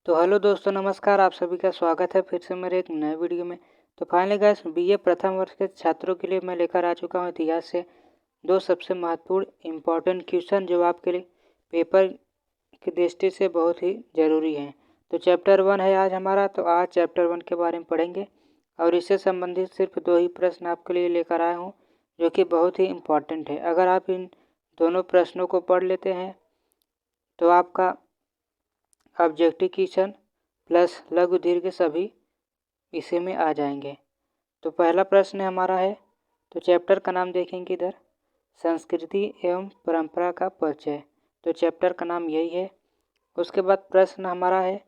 तो हेलो दोस्तों, नमस्कार। आप सभी का स्वागत है फिर से मेरे एक नए वीडियो में। तो फाइनली गाइस, बीए प्रथम वर्ष के छात्रों के लिए मैं लेकर आ चुका हूं इतिहास से दो सबसे महत्वपूर्ण इम्पोर्टेंट क्वेश्चन जो आपके लिए पेपर की दृष्टि से बहुत ही ज़रूरी हैं। तो चैप्टर 1 है आज हमारा। तो आज चैप्टर 1 के बारे में पढ़ेंगे और इससे संबंधित सिर्फ दो ही प्रश्न आपके लिए लेकर आया हूँ जो कि बहुत ही इम्पोर्टेंट है। अगर आप इन दोनों प्रश्नों को पढ़ लेते हैं तो आपका ऑब्जेक्टिव क्वेश्चन प्लस लघु दीर्घ सभी इसी में आ जाएंगे। तो पहला प्रश्न हमारा है, तो चैप्टर का नाम देखेंगे इधर, संस्कृति एवं परंपरा का परिचय। तो चैप्टर का नाम यही है। उसके बाद प्रश्न हमारा है,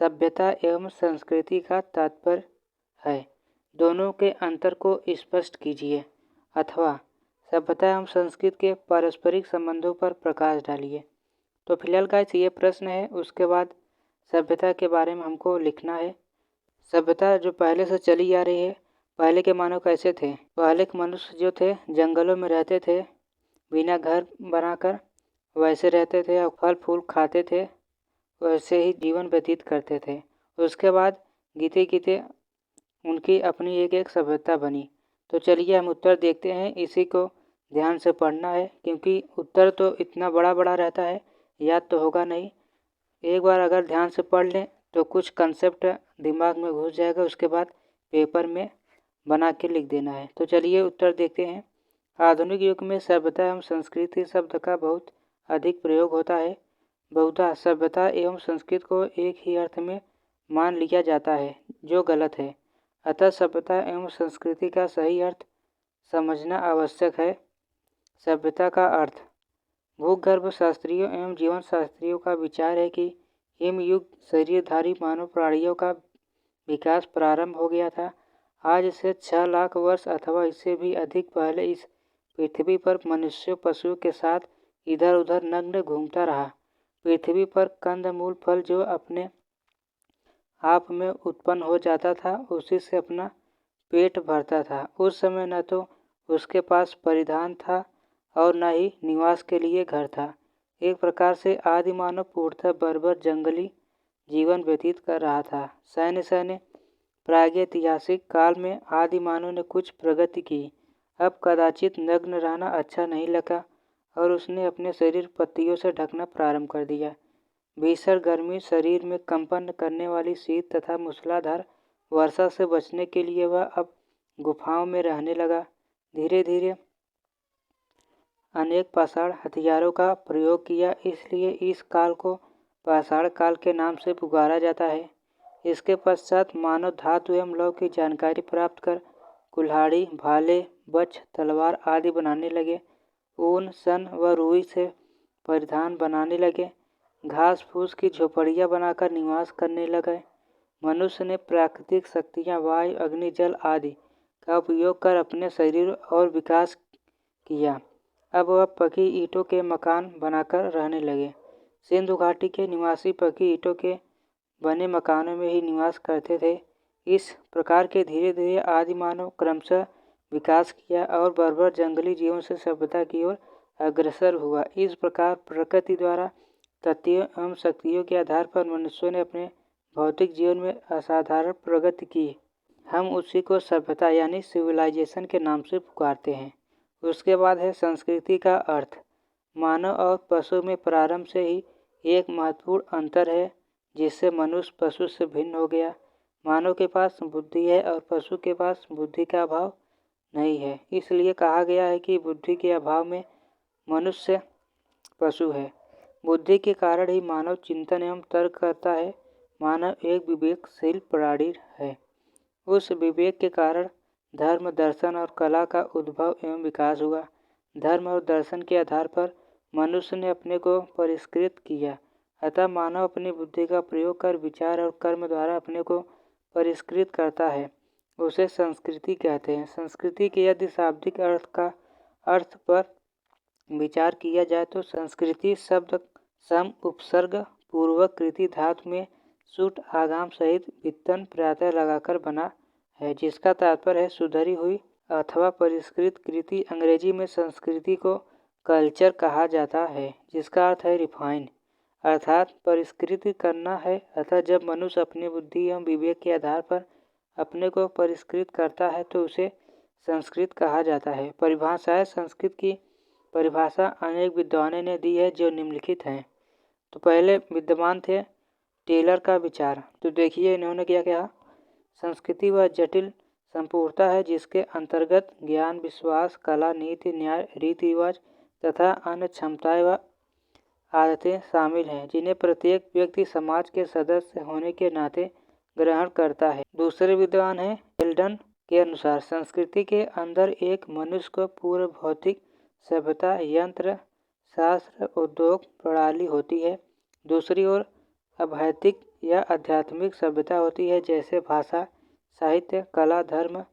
सभ्यता एवं संस्कृति का तात्पर्य है, दोनों के अंतर को स्पष्ट कीजिए, अथवा सभ्यता एवं संस्कृति के पारस्परिक संबंधों पर प्रकाश डालिए। तो फिलहाल गाइस ये प्रश्न है। उसके बाद सभ्यता के बारे में हमको लिखना है। सभ्यता जो पहले से चली आ रही है, पहले के मानव कैसे थे। पहले के मनुष्य जो थे जंगलों में रहते थे, बिना घर बनाकर वैसे रहते थे और फल फूल खाते थे, वैसे ही जीवन व्यतीत करते थे। उसके बाद गीते गीते उनकी अपनी एक एक सभ्यता बनी। तो चलिए हम उत्तर देखते हैं। इसी को ध्यान से पढ़ना है क्योंकि उत्तर तो इतना बड़ा बड़ा रहता है, याद तो होगा नहीं। एक बार अगर ध्यान से पढ़ लें तो कुछ कंसेप्ट दिमाग में घुस जाएगा, उसके बाद पेपर में बना के लिख देना है। तो चलिए उत्तर देखते हैं। आधुनिक युग में सभ्यता एवं संस्कृति शब्द का बहुत अधिक प्रयोग होता है। बहुधा सभ्यता एवं संस्कृति को एक ही अर्थ में मान लिया जाता है, जो गलत है। अतः सभ्यता एवं संस्कृति का सही अर्थ समझना आवश्यक है। सभ्यता का अर्थ। भूगर्भ शास्त्रियों एवं जीवन शास्त्रियों का विचार है कि हिमयुग शरीरधारी मानव प्राणियों का विकास प्रारंभ हो गया था। आज से 6 लाख वर्ष अथवा इससे भी अधिक पहले इस पृथ्वी पर मनुष्य पशुओं के साथ इधर उधर नग्न घूमता रहा। पृथ्वी पर कंदमूल फल जो अपने आप में उत्पन्न हो जाता था, उसी से अपना पेट भरता था। उस समय न तो उसके पास परिधान था और न ही निवास के लिए घर था। एक प्रकार से आदि मानव पूर्णतः बर्बर जंगली जीवन व्यतीत कर रहा था। सैन्य प्रागैतिहासिक काल में आदि मानव ने कुछ प्रगति की। अब कदाचित नग्न रहना अच्छा नहीं लगा और उसने अपने शरीर पत्तियों से ढकना प्रारंभ कर दिया। भीषण गर्मी, शरीर में कंपन करने वाली शीत तथा मूसलाधार वर्षा से बचने के लिए वह अब गुफाओं में रहने लगा। धीरे धीरे अनेक पाषाण हथियारों का प्रयोग किया, इसलिए इस काल को पाषाण काल के नाम से पुकारा जाता है। इसके पश्चात मानव धातु एवं लौह की जानकारी प्राप्त कर कुल्हाड़ी, भाले, बच्च, तलवार आदि बनाने लगे। ऊन, सन व रुई से परिधान बनाने लगे। घास फूस की झोपड़ियाँ बनाकर निवास करने लगे। मनुष्य ने प्राकृतिक शक्तियाँ वायु, अग्नि, जल आदि का उपयोग कर अपने शरीर और विकास किया। अब वह पकी ईंटों के मकान बनाकर रहने लगे। सिंधु घाटी के निवासी पकी ईंटों के बने मकानों में ही निवास करते थे। इस प्रकार के धीरे धीरे आदि मानव क्रमशः विकास किया और बर्बर जंगली जीवन से सभ्यता की ओर अग्रसर हुआ। इस प्रकार प्रकृति द्वारा तथ्यों एवं शक्तियों के आधार पर मनुष्यों ने अपने भौतिक जीवन में असाधारण प्रगति की। हम उसी को सभ्यता यानी सिविलाइजेशन के नाम से पुकारते हैं। उसके बाद है संस्कृति का अर्थ। मानव और पशु में प्रारंभ से ही एक महत्वपूर्ण अंतर है जिससे मनुष्य पशु से भिन्न हो गया। मानव के पास बुद्धि है और पशु के पास बुद्धि का अभाव नहीं है। इसलिए कहा गया है कि बुद्धि के अभाव में मनुष्य पशु है। बुद्धि के कारण ही मानव चिंतन एवं तर्क करता है। मानव एक विवेकशील प्राणी है। उस विवेक के कारण धर्म, दर्शन और कला का उद्भव एवं विकास हुआ। धर्म और दर्शन के आधार पर मनुष्य ने अपने को परिष्कृत किया। अतः मानव अपनी बुद्धि का प्रयोग कर विचार और कर्म द्वारा अपने को परिष्कृत करता है। उसे संस्कृति कहते हैं। संस्कृति के यदि शाब्दिक अर्थ पर विचार किया जाए तो संस्कृति शब्द सम उपसर्ग पूर्वक कृति धातु में सुट आगाम सहित वित्तन प्रत्यय लगाकर बना है, जिसका तात्पर्य है सुधरी हुई अथवा परिष्कृत कृति। अंग्रेजी में संस्कृति को कल्चर कहा जाता है, जिसका अर्थ है रिफाइन। अर्थात परिष्कृत करना है। अतः जब मनुष्य अपनी बुद्धि एवं विवेक के आधार पर अपने को परिष्कृत करता है तो उसे संस्कृत कहा जाता है। परिभाषाएं। संस्कृत की परिभाषा अनेक विद्वानों ने दी है जो निम्नलिखित हैं। तो पहले विद्वान थे टेलर का विचार। तो देखिए इन्होंने क्या कहा, संस्कृति वह जटिल संपूर्णता है जिसके अंतर्गत ज्ञान, विश्वास, कला, नीति, न्याय, रीति रिवाज तथा अन्य क्षमताएं व आदतें शामिल हैं जिन्हें प्रत्येक व्यक्ति समाज के सदस्य होने के नाते ग्रहण करता है। दूसरे विद्वान हैं एल्डन के अनुसार संस्कृति के अंदर एक मनुष्य को पूर्व भौतिक सभ्यता, यंत्र, शास्त्र, उद्योग प्रणाली होती है। दूसरी ओर अभौतिक या आध्यात्मिक सभ्यता होती है जैसे भाषा, साहित्य, कला, धर्म,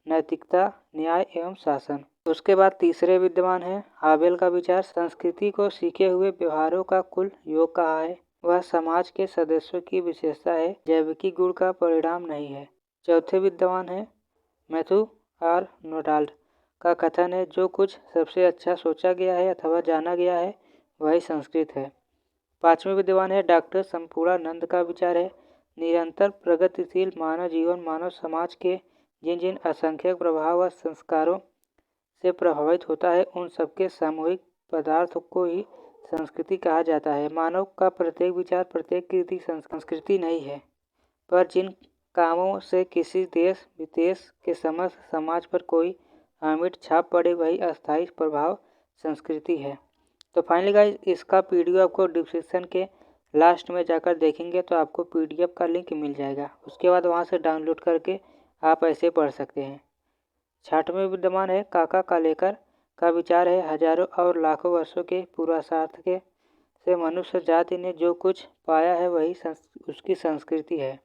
नैतिकता, न्याय एवं शासन। उसके बाद तीसरे विद्वान हैं हावेल का विचार। संस्कृति को सीखे हुए व्यवहारों का कुल योग कहा है। वह समाज के सदस्यों की विशेषता है, जैविकी गुण का परिणाम नहीं है। चौथे विद्वान हैं मैथ्यू आर नोडाल्ड का कथन है, जो कुछ सबसे अच्छा सोचा गया है अथवा जाना गया है वही संस्कृत है। पांचवें विद्वान है डॉक्टर संपूर्णानंद का विचार है, निरंतर प्रगतिशील मानव जीवन मानव समाज के जिन जिन असंख्यक प्रभाव व संस्कारों से प्रभावित होता है उन सबके सामूहिक पदार्थ को ही संस्कृति कहा जाता है। मानव का प्रत्येक विचार, प्रत्येक कृति संस्कृति नहीं है, पर जिन कामों से किसी देश विदेश के समस्त समाज पर कोई अमिट छाप पड़े वही अस्थायी प्रभाव संस्कृति है। तो फाइनली गाइस इसका पीडीएफ आपको डिस्क्रिप्शन के लास्ट में जाकर देखेंगे तो आपको पीडीएफ का लिंक मिल जाएगा। उसके बाद वहां से डाउनलोड करके आप ऐसे पढ़ सकते हैं। छठवें विद्वान है काका कालेकर का विचार है, हजारों और लाखों वर्षों के पूर्वाश्रय के से मनुष्य जाति ने जो कुछ पाया है वही उसकी संस्कृति है।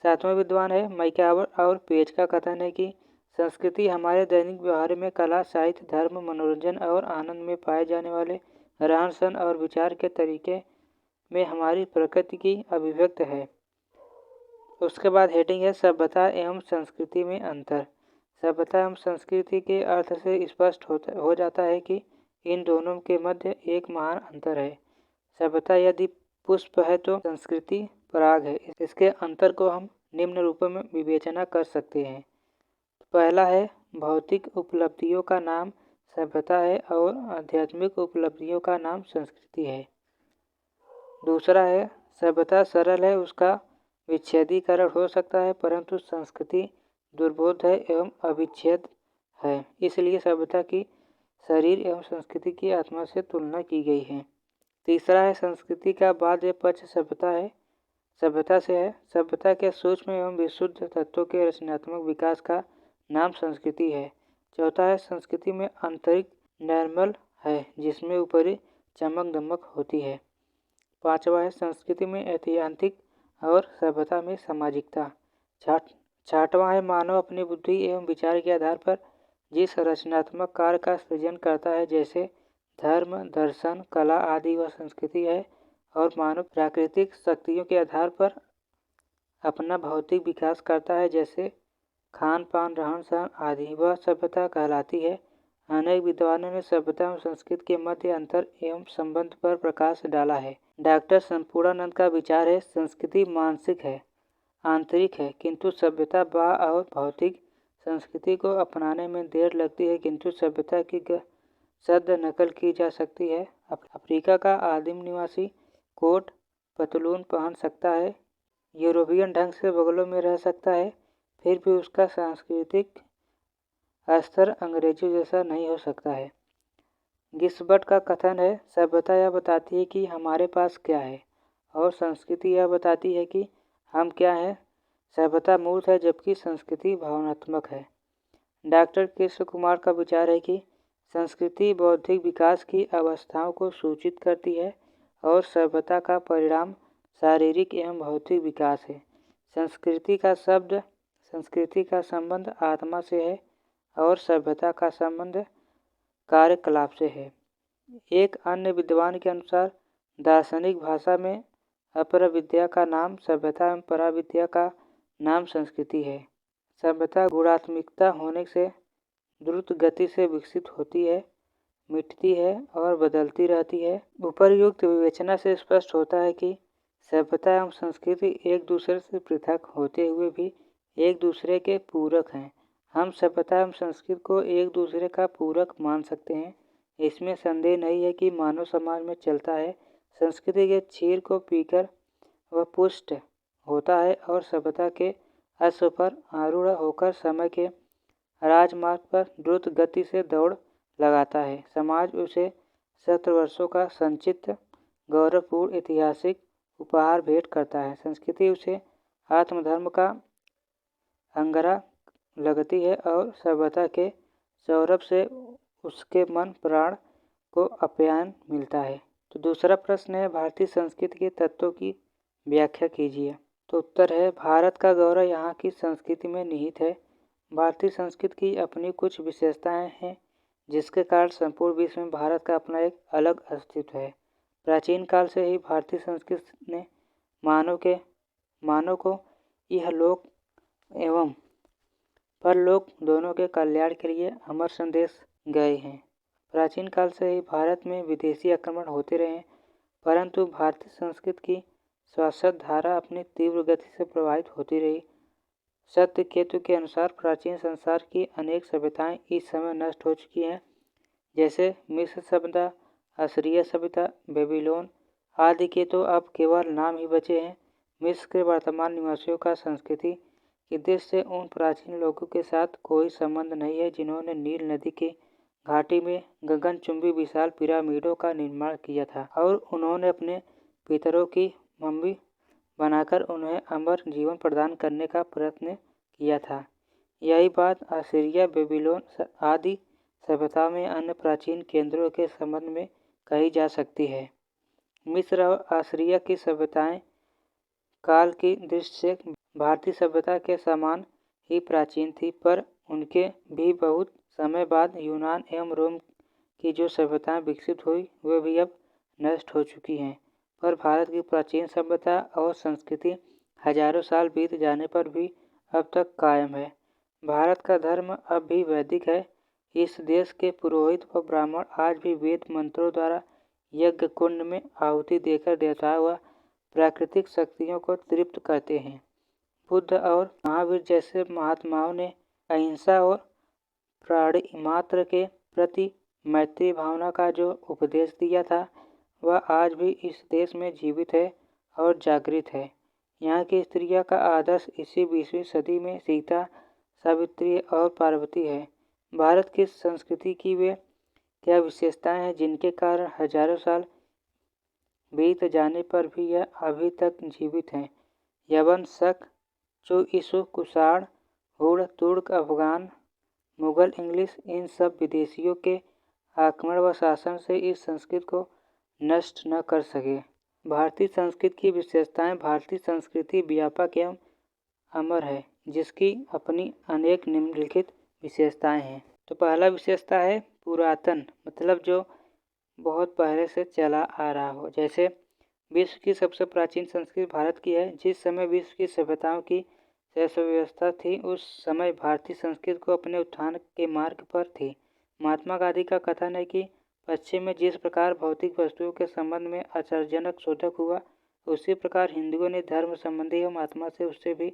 सातवें विद्वान है मैकावर और पेज का कथन है कि संस्कृति हमारे दैनिक व्यवहार में कला, साहित्य, धर्म, मनोरंजन और आनंद में पाए जाने वाले रहन सहन और विचार के तरीके में हमारी प्रकृति की अभिव्यक्त है। उसके बाद हेडिंग है सभ्यता एवं संस्कृति में अंतर। सभ्यता एवं संस्कृति के अर्थ से स्पष्ट हो जाता है कि इन दोनों के मध्य एक महान अंतर है। सभ्यता यदि पुष्प है तो संस्कृति पराग है। इसके अंतर को हम निम्न रूपों में विवेचना कर सकते हैं। पहला है भौतिक उपलब्धियों का नाम सभ्यता है और आध्यात्मिक उपलब्धियों का नाम संस्कृति है। दूसरा है सभ्यता सरल है, उसका विच्छेदीकरण हो सकता है, परंतु संस्कृति दुर्बोध है एवं अविच्छेद है, इसलिए सभ्यता की शरीर एवं संस्कृति की आत्मा से तुलना की गई है। तीसरा है संस्कृति का बाध्य पक्ष सभ्यता से है। सभ्यता के सूक्ष्म एवं विशुद्ध तत्वों के रचनात्मक विकास का नाम संस्कृति है। चौथा है संस्कृति में आंतरिक नैर्मल है जिसमें ऊपरी चमक दमक होती है। पांचवा है संस्कृति में ऐतिहासिक और सभ्यता में सामाजिकता। छठवां है मानव अपनी बुद्धि एवं विचार के आधार पर जिस रचनात्मक कार्य का सृजन करता है जैसे धर्म, दर्शन, कला आदि वह संस्कृति है, और मानव प्राकृतिक शक्तियों के आधार पर अपना भौतिक विकास करता है जैसे खान पान, रहन सहन आदि, वह सभ्यता कहलाती है। अनेक विद्वानों ने सभ्यता एवं संस्कृति के मध्य अंतर एवं संबंध पर प्रकाश डाला है। डॉक्टर संपूर्णानंद का विचार है संस्कृति मानसिक है, आंतरिक है, किंतु सभ्यता बाह्य और भौतिक। संस्कृति को अपनाने में देर लगती है किंतु सभ्यता की सद नकल की जा सकती है। अफ्रीका का आदिम निवासी कोट पतलून पहन सकता है, यूरोपियन ढंग से बगलों में रह सकता है, फिर भी उसका सांस्कृतिक स्तर अंग्रेजों जैसा नहीं हो सकता है। गिस्बर्ट का कथन है सभ्यता यह बताती है कि हमारे पास क्या है और संस्कृति यह बताती है कि हम क्या हैं। सभ्यता मूर्त है जबकि संस्कृति भावनात्मक है। डॉक्टर कृष्ण कुमार का विचार है कि संस्कृति बौद्धिक विकास की अवस्थाओं को सूचित करती है और सभ्यता का परिणाम शारीरिक एवं भौतिक विकास है। संस्कृति का संबंध आत्मा से है और सभ्यता का संबंध कार्यकलाप से है। एक अन्य विद्वान के अनुसार दार्शनिक भाषा में अपर विद्या का नाम सभ्यता एवं परा विद्या का नाम संस्कृति है। सभ्यता गुणात्मिकता होने से द्रुत गति से विकसित होती है मिटती है और बदलती रहती है। उपर्युक्त विवेचना से स्पष्ट होता है कि सभ्यता एवं संस्कृति एक दूसरे से पृथक होते हुए भी एक दूसरे के पूरक हैं। हम सभ्यता एवं संस्कृति को एक दूसरे का पूरक मान सकते हैं। इसमें संदेह नहीं है कि मानव समाज में चलता है संस्कृति के क्षीर को पीकर वह पुष्ट होता है और सभ्यता के अश्व पर आरूढ़ होकर समय के राजमार्ग पर द्रुत गति से दौड़ लगाता है। समाज उसे शतवर्षों का संचित गौरवपूर्ण ऐतिहासिक उपहार भेंट करता है। संस्कृति उसे आत्मधर्म का अंगरा लगती है और सभ्यता के सौरभ से उसके मन प्राण को अप्यायन मिलता है। तो दूसरा प्रश्न है, भारतीय संस्कृति के तत्वों की व्याख्या कीजिए। तो उत्तर है, भारत का गौरव यहाँ की संस्कृति में निहित है। भारतीय संस्कृति की अपनी कुछ विशेषताएं हैं जिसके कारण संपूर्ण विश्व में भारत का अपना एक अलग अस्तित्व है। प्राचीन काल से ही भारतीय संस्कृति ने मानव को इहलोक एवं परलोक दोनों के कल्याण के लिए अमर संदेश गए हैं। प्राचीन काल से ही भारत में विदेशी आक्रमण होते रहे, परंतु भारतीय संस्कृति की शाश्वत धारा अपनी तीव्र गति से प्रभावित होती रही। सत्य केतु के अनुसार प्राचीन संसार की अनेक सभ्यताएं इस समय नष्ट हो चुकी हैं, जैसे मिस्र सभ्यता, असीरिया सभ्यता, बेबीलोन आदि के तो अब केवल नाम ही बचे हैं। मिस्र के वर्तमान निवासियों का संस्कृति की दृष्टि से उन प्राचीन लोगों के साथ कोई संबंध नहीं है जिन्होंने नील नदी की घाटी में गगनचुंबी विशाल पिरामिडों का निर्माण किया था और उन्होंने अपने पितरों की मम्मी बनाकर उन्हें अमर जीवन प्रदान करने का प्रयत्न किया था। यही बात असीरिया, बेबीलोन आदि सभ्यता में अन्य प्राचीन केंद्रों के संबंध में कही जा सकती है। मिस्र और असीरिया की सभ्यताएं काल की दृष्टि से भारतीय सभ्यता के समान ही प्राचीन थी, पर उनके भी बहुत समय बाद यूनान एवं रोम की जो सभ्यताएं विकसित हुई वे भी अब नष्ट हो चुकी हैं। पर भारत की प्राचीन सभ्यता और संस्कृति हजारों साल बीत जाने पर भी अब तक कायम है। भारत का धर्म अब भी वैदिक है। इस देश के पुरोहित व ब्राह्मण आज भी वेद मंत्रों द्वारा यज्ञ कुंड में आहुति देकर देवताओं व प्राकृतिक शक्तियों को तृप्त करते हैं। बुद्ध और महावीर जैसे महात्माओं ने अहिंसा और प्राणी मात्र के प्रति मैत्री भावना का जो उपदेश दिया था वह आज भी इस देश में जीवित है और जागृत है। यहाँ की स्त्रियों का आदर्श इसी 20वीं सदी में सीता, सावित्री और पार्वती है। भारत की संस्कृति की वे क्या विशेषताएं हैं जिनके कारण हजारों साल बीत जाने पर भी यह अभी तक जीवित है। यवन, शक, चु, ईसु, कुषाण, हुड़, तुर्क, अफगान, मुगल, इंग्लिश इन सब विदेशियों के आक्रमण व शासन से इस संस्कृति को नष्ट न कर सके। भारतीय संस्कृति की विशेषताएं। भारतीय संस्कृति व्यापक एवं अमर है जिसकी अपनी अनेक निम्नलिखित विशेषताएं हैं। तो पहला विशेषता है पुरातन, मतलब जो बहुत पहले से चला आ रहा हो। जैसे विश्व की सबसे प्राचीन संस्कृति भारत की है। जिस समय विश्व की सभ्यताओं की शासन व्यवस्था थी उस समय भारतीय संस्कृति को अपने उत्थान के मार्ग पर थी। महात्मा गांधी का कथन है कि पश्चिम में जिस प्रकार भौतिक वस्तुओं के संबंध में आश्चर्यजनक शोधक हुआ, उसी प्रकार हिंदुओं ने धर्म संबंधी एवं आत्मा से उससे भी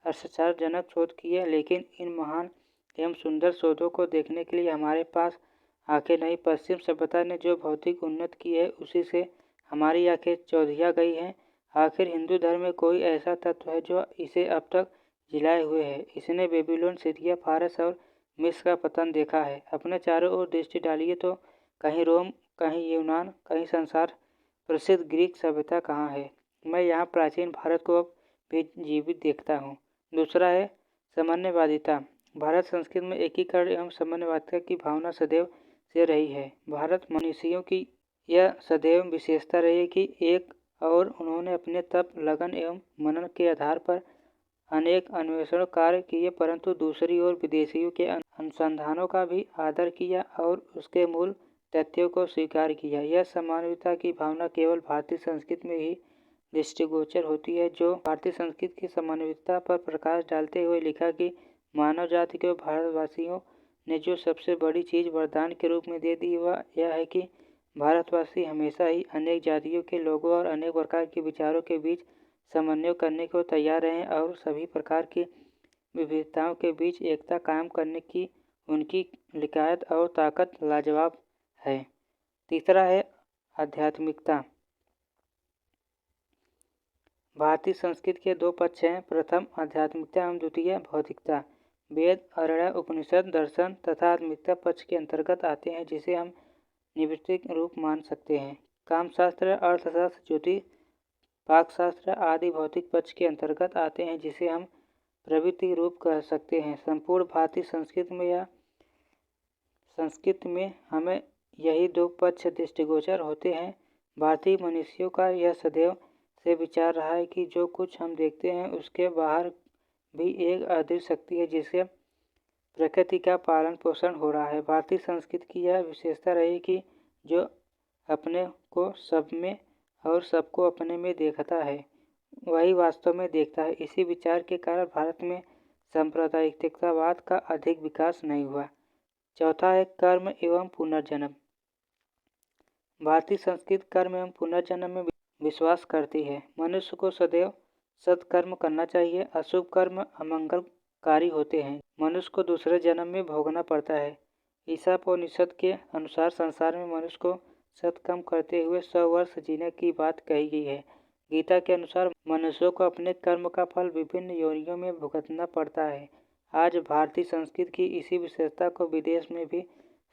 आश्चर्यजनक शोध किए। लेकिन इन महान एवं सुंदर शोधों को देखने के लिए हमारे पास आंखें नहीं। पश्चिम सभ्यता ने जो भौतिक उन्नति की है उसी से हमारी आंखें चौधिया गई हैं। आखिर हिंदू धर्म में कोई ऐसा तत्व है जो इसे अब तक जिलाए हुए है। इसने बेबीलोन, सीरिया, फारस और मिस्र का पतन देखा है। अपने चारों ओर दृष्टि डालिए तो कहीं रोम, कहीं यूनान, कहीं संसार प्रसिद्ध ग्रीक सभ्यता कहाँ है। मैं यहाँ प्राचीन भारत को अब भी जीवित देखता हूँ। दूसरा है साम्यवादिता। भारत संस्कृति में एकीकरण एवं साम्यवादिता की भावना सदैव से रही है। भारत मनीषियों की यह सदैव विशेषता रही है कि एक और उन्होंने अपने तप, लगन एवं मनन के आधार पर अनेक अन्वेषण कार्य किए, परंतु दूसरी ओर विदेशियों के अनुसंधानों का भी आदर किया और उसके मूल तथ्यों को स्वीकार किया। यह समानता की भावना केवल भारतीय संस्कृति में ही दृष्टिगोचर होती है। जो भारतीय संस्कृति की समानता पर प्रकाश डालते हुए लिखा कि मानव जाति को भारतवासियों ने जो सबसे बड़ी चीज़ वरदान के रूप में दे दी वह यह है कि भारतवासी हमेशा ही अनेक जातियों के लोगों और अनेक प्रकार के विचारों के बीच समन्वय करने को तैयार रहे और सभी प्रकार की विविधताओं के बीच एकता कायम करने की उनकी लिकायत और ताकत लाजवाब है। तीसरा है आध्यात्मिकता। भारतीय संस्कृति के दो पक्ष हैं, प्रथम आध्यात्मिकता एवं द्वितीय भौतिकता। वेद, अरण्य, उपनिषद, दर्शन तथा आत्मिकता पक्ष के अंतर्गत आते हैं, जिसे हम निवृत्तिक रूप मान सकते हैं। कामशास्त्र, अर्थशास्त्र, ज्योतिष, पाकशास्त्र आदि भौतिक पक्ष के अंतर्गत आते हैं, जिसे हम प्रवृत्ति रूप कह सकते हैं। संपूर्ण भारतीय संस्कृति में हमें यही दो पक्ष दृष्टिगोचर होते हैं। भारतीय मनुष्यों का यह सदैव से विचार रहा है कि जो कुछ हम देखते हैं उसके बाहर भी एक अदृश्य शक्ति है जिससे प्रकृति का पालन पोषण हो रहा है। भारतीय संस्कृति की यह विशेषता रही कि जो अपने को सब में और सबको अपने में देखता है वही वास्तव में देखता है। इसी विचार के कारण भारत में सांप्रदायिकतावाद का अधिक विकास नहीं हुआ। चौथा है कर्म एवं पुनर्जन्म। भारतीय संस्कृति कर्म एवं पुनर्जन्म में विश्वास करती है। मनुष्य को सदैव सत्कर्म करना चाहिए। अशुभ कर्म अमंगलकारी होते हैं। मनुष्य को दूसरे जन्म में भोगना पड़ता है। ईसापनिषद के अनुसार संसार में मनुष्य को सत्कर्म करते हुए 100 वर्ष जीने की बात कही गई है। गीता के अनुसार मनुष्यों को अपने कर्म का फल विभिन्न योनियों में भुगतना पड़ता है। आज भारतीय संस्कृति की इसी विशेषता को विदेश में भी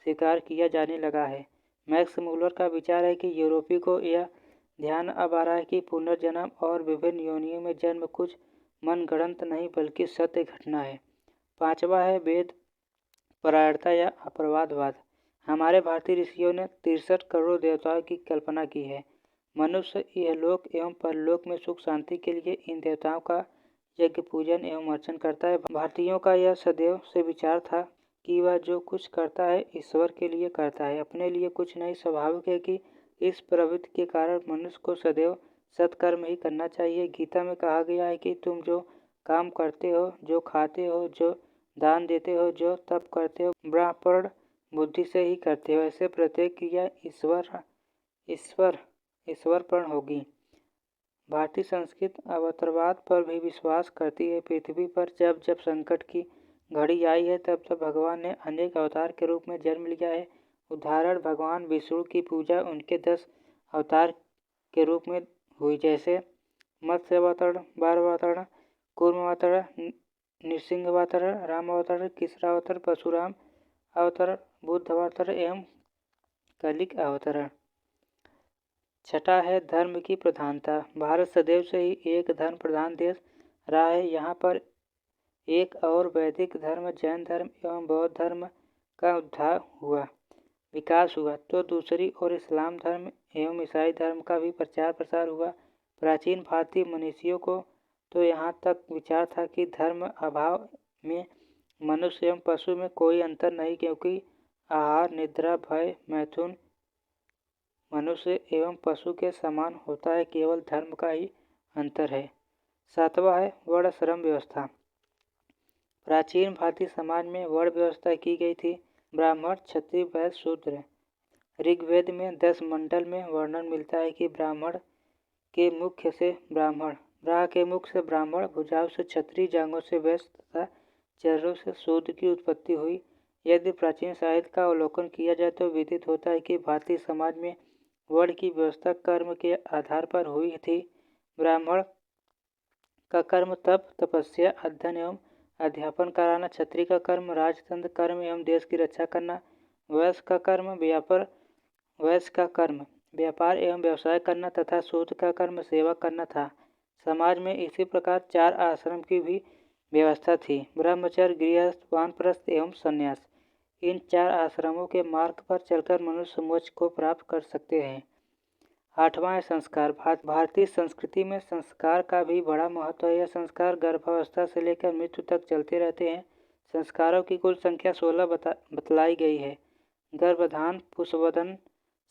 स्वीकार किया जाने लगा है। मैक्स मुलर का विचार है कि यूरोपी को यह ध्यान अब आ रहा है कि पुनर्जन्म और विभिन्न योनियों में जन्म कुछ मनगढ़ंत नहीं बल्कि सत्य घटना है। पांचवा है वेद परायणता या अपरवादवाद। हमारे भारतीय ऋषियों ने 63 करोड़ देवताओं की कल्पना की है। मनुष्य इहलोक एवं परलोक में सुख शांति के लिए इन देवताओं का यज्ञ पूजन एवं अर्चन करता है। भारतीयों का यह सदैव से विचार था कि वह जो कुछ करता है ईश्वर के लिए करता है, अपने लिए कुछ नहीं। स्वाभाविक है कि इस प्रवृत्ति के कारण मनुष्य को सदैव सत्कर्म ही करना चाहिए। गीता में कहा गया है कि तुम जो काम करते हो, जो खाते हो, जो दान देते हो, जो तप करते हो, ब्रह्मपर्ण बुद्धि से ही करते हो। ऐसे प्रत्येक क्रिया ईश्वरपर्ण होगी। भारतीय संस्कृति अवतारवाद पर भी विश्वास करती है। पृथ्वी पर जब जब संकट की घड़ी आई है तब तब भगवान ने अनेक अवतार के रूप में जन्म लिया है। उदाहरण भगवान विष्णु की पूजा उनके 10 अवतार के रूप में हुई, जैसे मत्स्य अवतरण, बारह अवतरण, कूर्म अवतरण, नृसिंह अवतरण, राम अवतरण, किसरा अवतरण, परशुराम अवतरण, बुद्ध अवतरण एवं कलिक अवतरण। छठा है धर्म की प्रधानता। भारत सदैव से ही एक धर्म प्रधान देश रहा है। यहाँ पर एक और वैदिक धर्म, जैन धर्म एवं बौद्ध धर्म का विकास हुआ तो दूसरी ओर इस्लाम धर्म एवं ईसाई धर्म का भी प्रचार प्रसार हुआ। प्राचीन भारतीय मनीषियों को तो यहाँ तक विचार था कि धर्म अभाव में मनुष्य एवं पशु में कोई अंतर नहीं, क्योंकि आहार, निद्रा, भय, मैथुन मनुष्य एवं पशु के समान होता है, केवल धर्म का ही अंतर है। सातवां है वर्णाश्रम व्यवस्था। प्राचीन भारतीय समाज में वर्ण व्यवस्था की गई थी। ब्राह्मण, क्षत्रिय, वैश्य, शूद्र। ऋग्वेद में 10 मंडल में वर्णन मिलता है कि ब्राह्मण के मुख से ब्राह्मण, भुजाओं से क्षत्रिय, जांघों से वैश्य तथा चरणों से शूद्र की उत्पत्ति हुई। यदि प्राचीन साहित्य का अवलोकन किया जाए तो विदित होता है कि भारतीय समाज में वर्ण की व्यवस्था कर्म के आधार पर हुई थी। ब्राह्मण का कर्म तप, तपस्या, अध्ययन एवं अध्यापन कराना। क्षत्रिय का कर्म राजतंत्र कर्म एवं देश की रक्षा करना। वैश्य का कर्म व्यापार एवं व्यवसाय करना तथा शूद्र का कर्म सेवा करना था। समाज में इसी प्रकार 4 आश्रम की भी व्यवस्था थी, ब्रह्मचर्य, गृहस्थ, वानप्रस्थ एवं संन्यास। इन 4 आश्रमों के मार्ग पर चलकर मनुष्य मोक्ष को प्राप्त कर सकते हैं। आठवां है संस्कार। भारतीय संस्कृति में संस्कार का भी बड़ा महत्व है। यह संस्कार गर्भावस्था से लेकर मृत्यु तक चलते रहते हैं। संस्कारों की कुल संख्या 16 बतलाई गई है। गर्भधान, पुष्पवदन,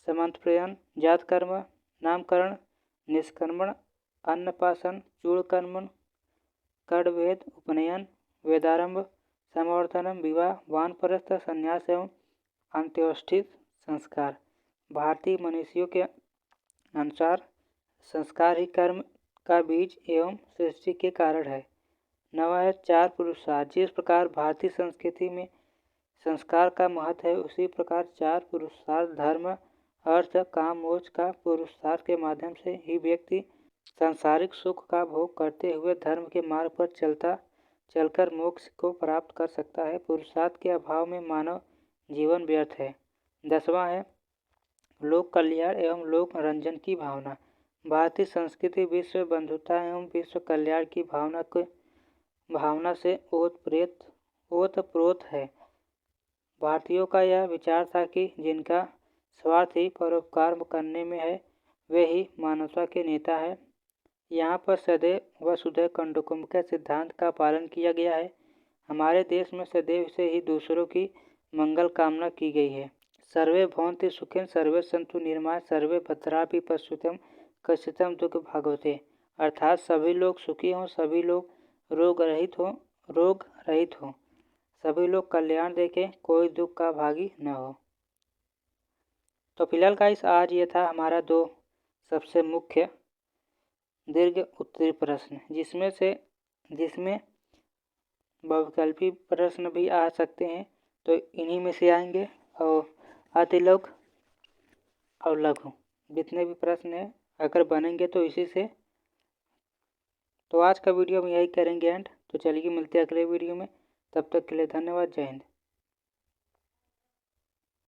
समंतप्रयन, जातकर्म, नामकरण, निष्कर्मण, अन्नपासन, चूड़कर्मण, कर्णभेद, उपनयन, वेदारंभ, समवर्तनम विवाह, वानप्रस्थ, संन्यास एवं अंत्योष्ठि संस्कार। भारतीय मनीषियों के अनुसार संस्कार ही कर्म का बीज एवं सृष्टि के कारण है। 9 है चार पुरुषार्थ। जिस प्रकार भारतीय संस्कृति में संस्कार का महत्व है, उसी प्रकार चार पुरुषार्थ धर्म, अर्थ, काम, मोक्ष का पुरुषार्थ के माध्यम से ही व्यक्ति सांसारिक सुख का भोग करते हुए धर्म के मार्ग पर चलकर मोक्ष को प्राप्त कर सकता है। पुरुषार्थ के अभाव में मानव जीवन व्यर्थ है। 10वां है लोक कल्याण एवं लोक रंजन की भावना। भारतीय संस्कृति विश्व बंधुता एवं विश्व कल्याण की भावना से ओतप्रोत है। भारतीयों का यह विचार था कि जिनका स्वार्थ ही परोपकार करने में है, वे ही मानवता के नेता है। यहाँ पर सदैव वसुधैव कुटुंबकम के सिद्धांत का पालन किया गया है। हमारे देश में सदैव से ही दूसरों की मंगल कामना की गई है। सर्वे भवन्तु सुखिनः, सर्वे सन्तु निरामयाः, सर्वे भद्राणि पश्यन्तु कश्चित् दुःख भाग्भवते। अर्थात सभी लोग सुखी हों, सभी लोग रोग रहित हों, सभी लोग कल्याण देखें, कोई दुख का भागी न हो। तो फिलहाल गाइस आज ये था हमारा 2 सबसे मुख्य दीर्घ उत्तरी प्रश्न, जिसमें बहुविकल्पी प्रश्न भी आ सकते हैं। तो इन्हीं में से आएंगे और अतिलघु और लघु जितने भी प्रश्न हैं अगर बनेंगे तो इसी से। तो आज का वीडियो हम यही करेंगे एंड। तो चलिए मिलते हैं अगले वीडियो में, तब तक के लिए धन्यवाद। जय हिंद।